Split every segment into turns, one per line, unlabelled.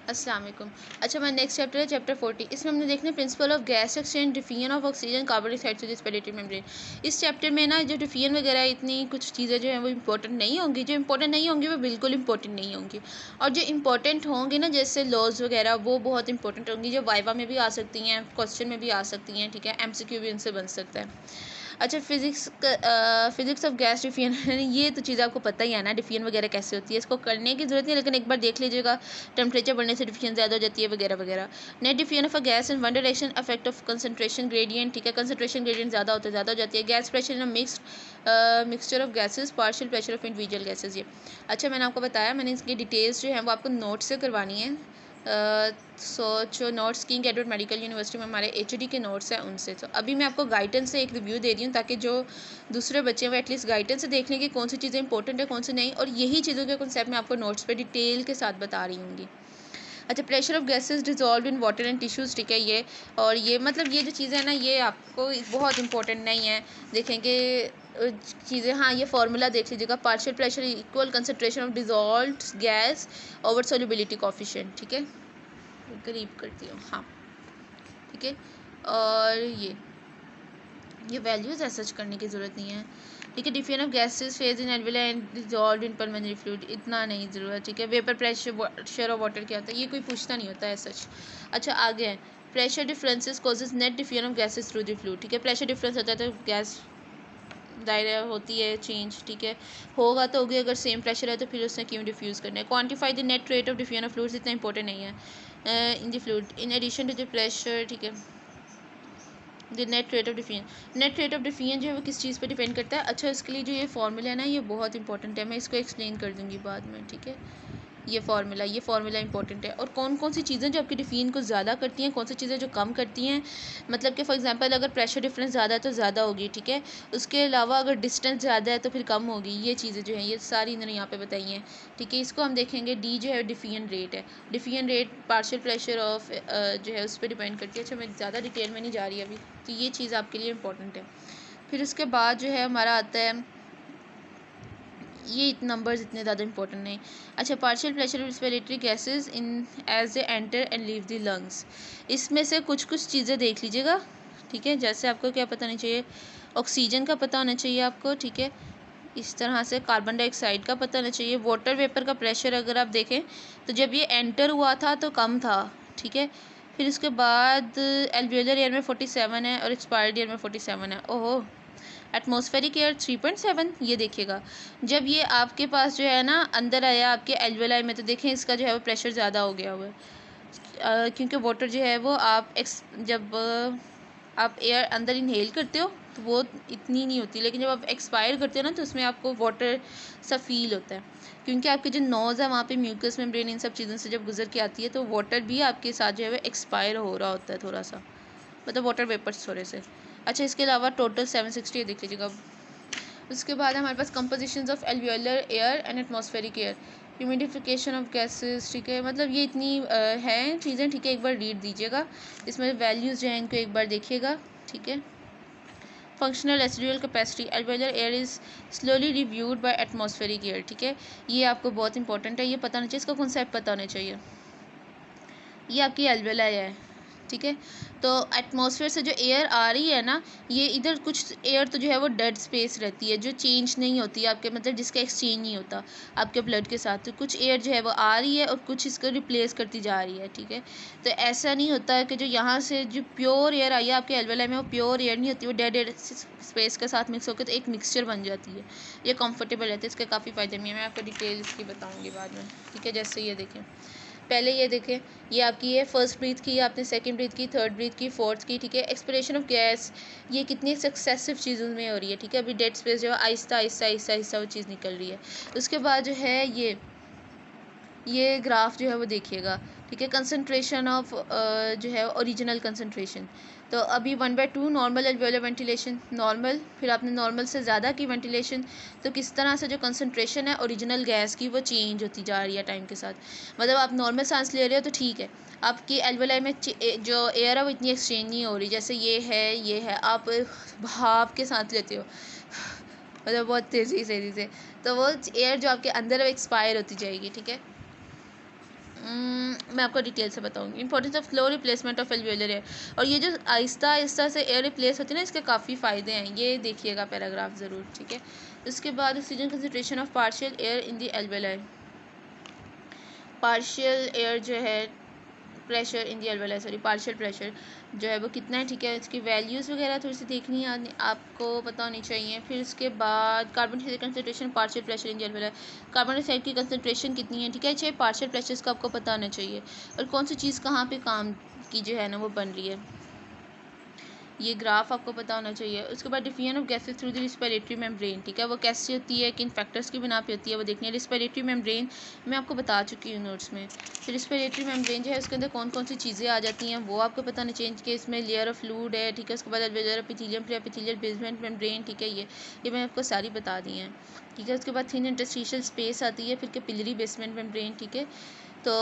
अस्सलाम वालेकुम। अच्छा, मैं नेक्स्ट चैप्टर है चैप्टर 40। इसमें हमने देखना है principle of gas exchange, diffusion of oxygen, carbon dioxide to the respiratory membrane. इस चैप्टर में ना जो डिफिजन वगैरह इतनी कुछ चीज़ें जो हैं वो इंपॉर्टेंट नहीं होंगी। जो इंपॉर्टेंट नहीं होंगी वो बिल्कुल इंपॉर्टेंट नहीं होंगी, और जो इंपॉर्टेंट होंगी ना जैसे लॉज वगैरह वो बहुत इंपॉर्टेंट होंगी, जो वाइवा में भी आ सकती हैं, क्वेश्चन में भी आ सकती हैं। ठीक है, MCQ भी इनसे बन सकता है। अच्छा, फिज़िक्स ऑफ गैस डिफियन ये तो चीज़ आपको पता ही है ना, डिफियन वगैरह कैसे होती है, इसको करने की ज़रूरत नहीं है, लेकिन एक बार देख लीजिएगा। टेम्परेचर बढ़ने से डिफियन ज़्यादा हो जाती है वगैरह वगैरह। Net defiant of a gas in one direction, effect of concentration gradient. ठीक है, कंसंट्रेशन ग्रेडियंट ज़्यादा हो जाती है। Gas pressure in mixture of gases, partial pressure of individual gases. ये अच्छा, मैंने आपको बताया, मैंने इसकी डिटेल्स जो है वो आपको नोट से करवानी है। जो notes king Edward medical university में हमारे HOD के नोट्स हैं उनसे। तो अभी मैं आपको गाइडेंस से एक रिव्यू दे रही हूँ, ताकि जो दूसरे बच्चे हैं वो एटलीस्ट गाइडेंस से देख लें कि कौन सी चीज़ें इंपॉर्टेंट है कौन सी नहीं, और यही चीज़ों के कॉन्सेप्ट मैं आपको नोट्स पे डिटेल के साथ बता रही हूँगी। अच्छा, pressure of gases dissolve in water and tissues. ठीक है, ये और ये मतलब ये जो चीज़ें हैं ना ये आपको बहुत इंपॉर्टेंट नहीं है। देखेंगे चीज़ें, हाँ ये फार्मूला देख लीजिएगा। Partial pressure equal concentration of dissolved gas over solubility coefficient. ठीक है, करीब करती हूँ, हाँ ठीक है। और ये वैल्यूज़ ऐसा करने की ज़रूरत नहीं है। ठीक है, diffusion of gases phase in alveoli and dissolve in pulmonary fluid, इतना नहीं ज़रूरत। ठीक है, वेपर प्रेशर ऑफ वाटर क्या होता है ये कोई पूछता नहीं होता है सच। अच्छा, आगे है pressure differences causes net defiant of gases through the fluid. ठीक है, प्रेशर डिफरेंस होता है तो गैस दायरा होती है चेंज। ठीक है, होगा तो होगी, अगर सेम प्रेशर है तो फिर उसने क्यों डिफ्यूज़ करना है। Quantify the net rate of diffusion of fluids, इतना इंपॉर्टेंट नहीं है in the fluid in addition to the pressure. ठीक है, the net rate of diffusion, net rate of diffusion जो है वो किस चीज़ पे डिपेंड करता है। अच्छा, इसके लिए जो ये फार्मूला है ना ये बहुत इंपॉर्टेंट है, मैं इसको एक्सप्लेन कर दूँगी बाद में। ठीक है, ये फार्मूला इंपॉर्टेंट है। और कौन कौन सी चीज़ें जो आपकी डिफियन को ज़्यादा करती हैं, कौन सी चीज़ें जो कम करती हैं। मतलब कि फॉर एग्जांपल अगर प्रेशर डिफरेंस ज़्यादा है तो ज़्यादा होगी। ठीक है, उसके अलावा अगर डिस्टेंस ज़्यादा है तो फिर कम होगी। ये चीज़ें जो हैं ये सारी इन्होंने यहाँ पे बताई हैं। ठीक है, इसको हम देखेंगे। डी जो है डिफियन रेट है। Defiant rate partial pressure of जो है उस पर डिपेंड करती है। अच्छा, मैं ज़्यादा डिटेल में नहीं जा रही अभी, तो ये चीज़ आपके लिए इंपॉर्टेंट है। फिर उसके बाद जो है हमारा आता है, ये नंबर्स इतने ज़्यादा इंपॉर्टेंट नहीं। अच्छा, partial pressure respiratory gases in as they enter and leave the lungs, इसमें से कुछ कुछ चीज़ें देख लीजिएगा। ठीक है, जैसे आपको क्या पता होना चाहिए, ऑक्सीजन का पता होना चाहिए आपको। ठीक है, इस तरह से कार्बन डाइऑक्साइड का पता होना चाहिए। वाटर वेपर का प्रेशर अगर आप देखें तो जब ये एंटर हुआ था तो कम था। ठीक है, फिर उसके बाद एल्वियोलर एयर में 47 है और एक्सपायर्ड एयर में 47 है। ओहो, एटमॉस्फेरिक एयर 3.7, ये देखिएगा। जब ये आपके पास जो है ना अंदर आया आपके एल्वेलाई में, तो देखें इसका जो है वो प्रेशर ज़्यादा हो गया हुआ है। क्योंकि वाटर जो है वो जब आप एयर अंदर इनहेल करते हो तो वो इतनी नहीं होती, लेकिन जब आप एक्सपायर करते हो ना तो उसमें आपको वाटर सा फील होता है। क्योंकि आपके जो नोज़ है वहाँ पे म्यूकस मेम्ब्रेन इन सब चीज़ों से जब गुजर के आती है तो वाटर भी आपके साथ जो है वो एक्सपायर हो रहा होता है थोड़ा सा, मतलब वाटर वेपर्स थोड़े से। अच्छा, इसके अलावा टोटल 760 देख लीजिएगा। उसके बाद हमारे पास compositions of alveolar air and atmospheric air, humidification of gases. ठीक है, मतलब ये इतनी हैं चीज़ें। ठीक है, एक बार रीड दीजिएगा, इसमें वैल्यूज़ जो हैं इनको एक बार देखिएगा। ठीक है, functional residual capacity alveolar air is slowly reviewed by atmospheric air. ठीक है, ये आपको बहुत इंपॉर्टेंट है, ये पता होना चाहिए, इसका कॉन्सेप्ट पता होना चाहिए। ये आपकी एल्वियोलाई है। ठीक है, तो एटमॉस्फेयर से जो एयर आ रही है ना, ये इधर कुछ एयर तो जो है वो डेड स्पेस रहती है, जो चेंज नहीं होती है आपके, मतलब जिसका एक्सचेंज नहीं होता आपके ब्लड के साथ। तो कुछ एयर जो है वो आ रही है और कुछ इसको रिप्लेस करती जा रही है। ठीक है, तो ऐसा नहीं होता है कि जो यहाँ से जो प्योर एयर आई है आपके एल्वेलाई में वो प्योर एयर नहीं होती, वो डेड एयर स्पेस के साथ मिक्स होकर तो एक मिक्सचर बन जाती है। ये कंफर्टेबल रहता है, इसके काफ़ी फ़ायदे भी हैं, मैं आपको डिटेल इसकी बताऊँगी बाद में। ठीक है, जैसे ये देखें, पहले ये देखें, ये आपकी है फर्स्ट ब्रीथ की, आपने सेकंड ब्रीथ की, थर्ड ब्रीथ की, फोर्थ की। ठीक है, एक्सपिरेशन ऑफ गैस, ये कितनी सक्सेसिव चीज़ों में हो रही है। ठीक है, अभी डेड स्पेस जो है आहिस्ता आहिस्ता आहिस्ता आहिस्ता वो चीज़ निकल रही है। उसके बाद जो है ये ग्राफ जो है वो देखिएगा। ठीक है, कंसंट्रेशन ऑफ जो है ओरिजिनल कंसंट्रेशन, तो अभी 1/2 नॉर्मल एल्वियोलर वेंटिलेशन नॉर्मल, फिर आपने नॉर्मल से ज़्यादा की वेंटिलेशन, तो किस तरह से जो कंसंट्रेशन है ओरिजिनल गैस की वो चेंज होती जा रही है टाइम के साथ। मतलब आप नॉर्मल सांस ले रहे हो तो ठीक है, आपकी एल्वियोलाई में जो एयर है वो इतनी एक्सचेंज नहीं हो रही, जैसे ये है आप भाप के सांस लेते हो मतलब बहुत तेज़ी से, तो वो एयर जो आपके अंदर है वो एक्सपायर होती जाएगी। ठीक है, मैं आपको डिटेल से बताऊंगी। Importance of slow replacement of alveolar air, और ये जो आहिस्ता आहिस्ता से एयर रिप्लेस होती है ना, इसके काफ़ी फ़ायदे हैं, ये देखिएगा पैराग्राफ ज़रूर, ठीक है। उसके बाद oxygen concentration of partial air in the alveolar, partial air जो है pressure in the alveolar, sorry partial pressure जो है वो कितना है, ठीक है। इसकी वैल्यूज़ वगैरह थोड़ी सी देखनी है, आपको पता होनी चाहिए। फिर उसके बाद carbon dioxide concentration partial pressure in the alveolar, carbon dioxide की कंसनट्रेशन कितनी है, ठीक है। चाहिए पार्शियल प्रेशर्स का आपको पता होना चाहिए, और कौन सी चीज़ कहाँ पे काम की जो है ना वो बन रही है, ये ग्राफ आपको पता होना चाहिए। उसके बाद diffusion of gases through the respiratory membrane, ठीक है, वो कैसे होती है, किन फैक्टर्स की बिना पे होती है वो देखनी है। रिस्पिरेटरी मेम्ब्रेन मैं आपको बता चुकी हूँ नोट्स में। तो रिस्पिरेटरी मेम्ब्रेन जो है उसके अंदर कौन कौन सी चीज़ें आ जाती हैं वो आपको पता होना चाहिए कि इसमें लेयर ऑफ फ्लूइड है, ठीक है। उसके बाद एल्वेलर एपिथेलियम, फिर एपिथेलियल बेसमेंट मेम्ब्रेन, ठीक है। ये मैंने आपको सारी बता दी हैं, ठीक है। उसके बाद थिन इंटरस्टिशियल स्पेस आती है, फिर कैपिलरी बेसमेंट मेम्ब्रेन, ठीक है। तो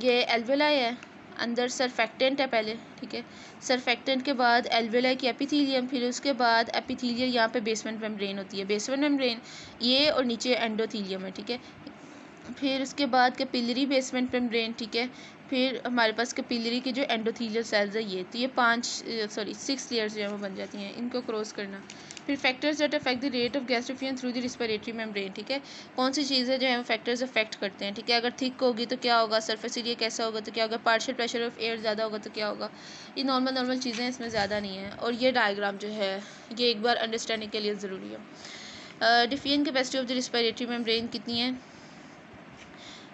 ये एल्वेलाई है, अंदर सरफेक्टेंट है पहले, ठीक है। सरफेक्टेंट के बाद एल्वेलाई की एपिथेलियम, फिर उसके बाद एपिथेलियल यहाँ पे बेसमेंट मेम्ब्रेन होती है, बेसमेंट मेम्ब्रेन ये, और नीचे एंडोथेलियम है, ठीक है। फिर उसके बाद कैपिलरी बेसमेंट मेम्ब्रेन, ठीक है। फिर हमारे पास कैपिलरी के जो एंडोथेलियल सेल्स है ये, तो ये 6 लेयर्स जो है वो बन जाती हैं, इनको क्रॉस करना। फिर factors that affect the rate of gas diffusion through the respiratory membrane, ठीक है। कौन सी चीज़ें जो है वो फैक्टर्स अफेक्ट करते हैं, ठीक है। अगर थिक होगी तो क्या होगा, सरफेस एरिया कैसा होगा तो क्या होगा, पार्शियल प्रेशर ऑफ एयर ज़्यादा होगा तो क्या होगा। ये नॉर्मल चीज़ें हैं, इसमें ज़्यादा नहीं है। और ये डायग्राम जो है ये एक बार अंडरस्टैंडिंग के लिए ज़रूरी है। Diffusion capacity of the respiratory membrane कितनी है,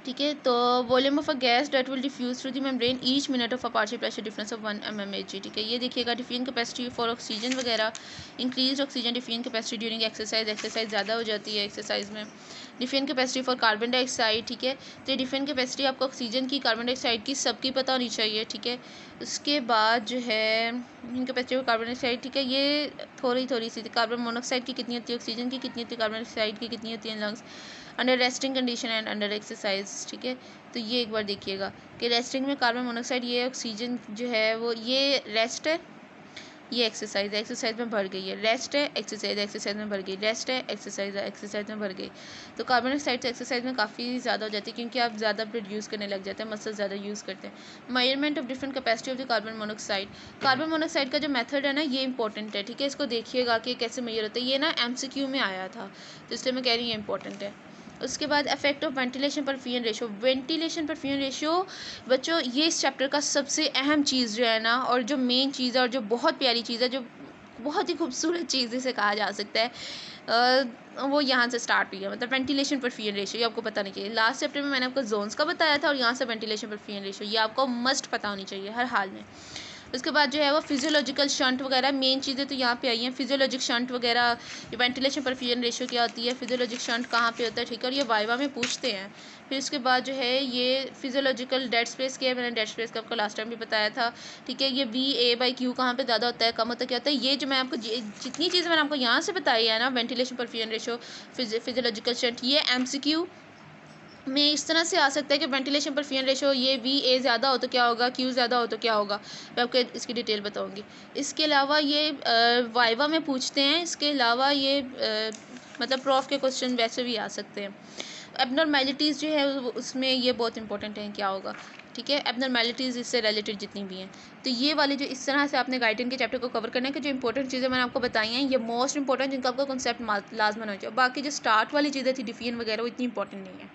ठीक है। तो volume of a gas that will diffuse through the membrane each minute of a partial pressure difference of 1 mmHg, ठीक है। ये देखिएगा डिफिजन कैपेसिटी फॉर ऑक्सीजन वगैरह, increase oxygen diffusion capacity during exercise ज़्यादा हो जाती है एक्सरसाइज में। Diffusion capacity for carbon dioxide, ठीक है। तो डिफिजन कैपेसिटी आपको ऑक्सीजन की, कार्बन डाइऑक्साइड की, सबकी पता होनी चाहिए, ठीक है। उसके बाद जो है कैपेसिटी फॉर कार्बन डाइऑक्साइड, ठीक है, ये थोड़ी सी कार्बन मोनोऑक्साइड की कितनी होती है, ऑक्सीजन की कितनी होती है, कार्बन डाइऑक्साइड की कितनी होती है lungs under resting condition and under exercise, ठीक है। तो ये एक बार देखिएगा कि रेस्टिंग में कार्बन मोनोऑक्साइड, ये ऑक्सीजन जो है वो ये रेस्ट है, ये एक्सरसाइज है, एक्सरसाइज में भर गई है, रेस्ट है, एक्सरसाइज में भर गई, रेस्ट है, एक्सरसाइज में भर गई। तो कार्बन डाइऑक्साइड तो एक्सरसाइज में काफ़ी ज़्यादा हो जाती है, क्योंकि आप ज़्यादा प्रोड्यूस करने लग जाते हैं, मसल ज़्यादा यूज़ करते हैं। Measurement of different capacity of the carbon monoxide का जो मेथड है ना ये इंपॉर्टेंट है, ठीक है। इसको देखिएगा कि कैसे मेजर होता है, ये ना MCQ में आया था, तो इसलिए मैं कह रही हूँ ये इंपॉर्टेंट है। उसके बाद इफेक्ट ऑफ वेंटिलेशन पर फ्यूजन रेशो, वेंटिलेशन पर फ्यूजन रेशो बच्चों ये इस चैप्टर का सबसे अहम चीज़ जो है ना, और जो मेन चीज़ है, और जो बहुत प्यारी चीज़ है, जो बहुत ही खूबसूरत चीज़ इसे कहा जा सकता है, वो यहाँ से स्टार्ट हुई है। मतलब वेंटिलेशन पर फ्यूजन रेशो ये आपको पता नहीं चाहिए। लास्ट चैप्टर में मैंने आपको जोन्स का बताया था, और यहाँ से वेंटिलेशन पर फ्यूजन रेशो ये आपको मस्ट पता होनी चाहिए हर हाल में। उसके बाद जो है वो फिजियोलॉजिकल शंट वगैरह मेन चीज़ें तो यहाँ पे आई हैं, फिजियोलॉजिक शंट वगैरह, वेंटिलेशन पर फ्यूजन रेशो क्या होती है, फिजियोलॉजिक शंट कहाँ पे होता है, ठीक है। और ये वाइवा में पूछते हैं। फिर उसके बाद जो है ये फिजियोलॉजिकल डेड स्पेस क्या है, मैंने डेड स्पेस का आपको लास्ट टाइम भी बताया था, ठीक है। ये VA/Q कहाँ पे ज़्यादा होता है, कम होता है, क्या होता है। ये जो मैं आपको जितनी चीज़ें मैंने आपको यहाँ से बताई है ना, वेंटिलेशन पर फ्यूजन रेशो, फिजियोलॉजिकल शंट, ये MCQ में इस तरह से आ सकता है कि वेंटिलेशन पर फ्यूजन रेशो ये VA ज़्यादा हो तो क्या होगा, Q ज़्यादा हो तो क्या होगा, मैं आपको इसकी डिटेल बताऊंगी। इसके अलावा ये वाइवा में पूछते हैं, इसके अलावा ये मतलब प्रॉफ के क्वेश्चन वैसे भी आ सकते हैं। एबनॉर्मेलिटीज़ जो है उसमें ये बहुत इंपॉर्टेंट है, क्या होगा, ठीक है। एबनॉर्मेलिटीज़ इससे रिलेटेड जितनी भी हैं, तो ये वाले जो इस तरह से आपने गाइडेंस के चैप्टर को कवर करना है कि जो इंपॉर्टेंट चीज़ें मैंने आपको बताई हैं ये मोस्ट इंपॉर्टेंट, जिनका आपका कॉन्सेप्ट लाजमन हो जाए। बाकी जो स्टार्ट वाली चीज़ें थी डिफिजन वगैरह वो इतनी इंपॉर्टेंट नहीं है।